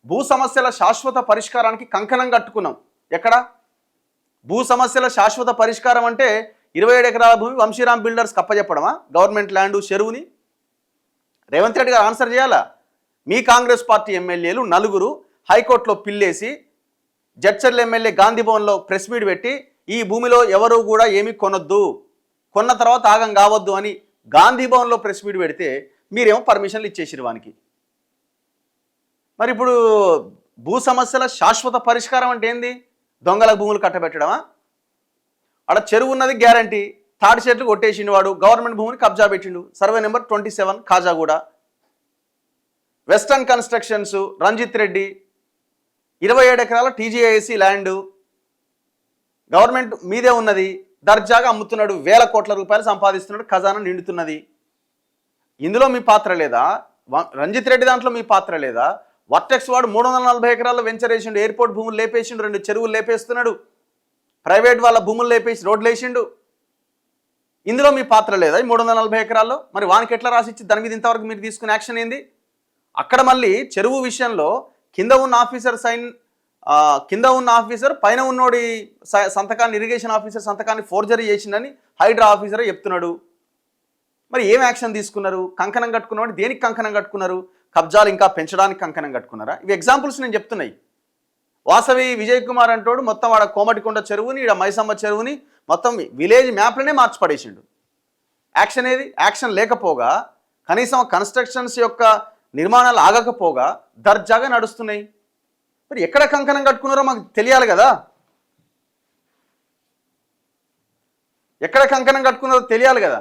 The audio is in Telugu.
భూ సమస్యల శాశ్వత పరిష్కారానికి కంకణం కట్టుకున్నాం. ఎక్కడ భూ సమస్యల శాశ్వత పరిష్కారం అంటే 27 ఎకరాల భూమి వంశీరామ్ బిల్డర్స్ కప్పచెప్పడమా? గవర్నమెంట్ ల్యాండ్ చెరువుని రేవంత్ రెడ్డి గారు ఆన్సర్ చేయాలా? మీ కాంగ్రెస్ పార్టీ ఎమ్మెల్యేలు 4 హైకోర్టులో పిల్లేసి జడ్చర్ల ఎమ్మెల్యే గాంధీ భవన్లో ప్రెస్ మీట్ పెట్టి ఈ భూమిలో ఎవరు కూడా ఏమీ కొనొద్దు, కొన్న తర్వాత ఆగం కావద్దు అని గాంధీ భవన్లో ప్రెస్ మీట్ పెడితే మీరేమో పర్మిషన్లు ఇచ్చేసిరు వానికి. మరి ఇప్పుడు భూ సమస్యల శాశ్వత పరిష్కారం అంటే ఏంది? దొంగల భూములు కట్టబెట్టడమా? అక్కడ చెరువు ఉన్నది గ్యారంటీ, తాటి చెట్లు కొట్టేసిండు వాడు, గవర్నమెంట్ భూమిని కబ్జా పెట్టిండు. Survey number 27 Khajaguda. Western constructions Ranjith Reddy 27 ఎకరాల టీజీఐసి ల్యాండ్ గవర్నమెంట్ మీదే ఉన్నది, దర్జాగా అమ్ముతున్నాడు, వేల కోట్ల రూపాయలు సంపాదిస్తున్నాడు, ఖజానా నిండుతున్నది. ఇందులో మీ పాత్ర లేదా? రంజిత్ రెడ్డి దాంట్లో మీ పాత్ర లేదా? వర్టెక్స్ వాడు 340 ఎకరాల్లో వెంచర్ వేసిండు, ఎయిర్పోర్ట్ భూములు లేపేసిండు, 2 చెరువులు లేపేస్తున్నాడు, ప్రైవేట్ వాళ్ళ భూములు లేపేసి రోడ్లు వేసిండు. ఇందులో మీ పాత్ర లేదా? 340 ఎకరాల్లో మరి వానికి ఎట్లా రాసిచ్చి దాని మీద ఇంతవరకు మీరు తీసుకునే యాక్షన్ ఏంది? అక్కడ మళ్ళీ చెరువు విషయంలో కింద ఉన్న ఆఫీసర్ పైన ఉన్నోడి సంతకాన్ని, ఇరిగేషన్ ఆఫీసర్ సంతకాన్ని ఫోర్జరీ చేసిందని హైడ్రా ఆఫీసరే చెప్తున్నాడు. మరి ఏం యాక్షన్ తీసుకున్నారు? కంకణం కట్టుకున్నాడు. దేనికి కంకణం కట్టుకున్నారు? కబ్జాలు ఇంకా పెంచడానికి కంకణం కట్టుకున్నారా? ఇవి ఎగ్జాంపుల్స్ నేను చెప్తున్నాయి. వాసవి విజయ్ కుమార్ అంటోడు మొత్తం ఆడ కోమటికొండ చెరువుని, ఈడ మైసమ్మ చెరువుని మొత్తం విలేజ్ మ్యాప్లోనే మార్చి పడేసిండు. యాక్షన్ ఏది? యాక్షన్ లేకపోగా, కనీసం కన్స్ట్రక్షన్స్ యొక్క నిర్మాణాలు ఆగకపోగా దర్జాగా నడుస్తున్నాయి. మరి ఎక్కడ కంకణం కట్టుకున్నారో మాకు తెలియాలి కదా. ఎక్కడ కంకణం కట్టుకున్నారో తెలియాలి కదా.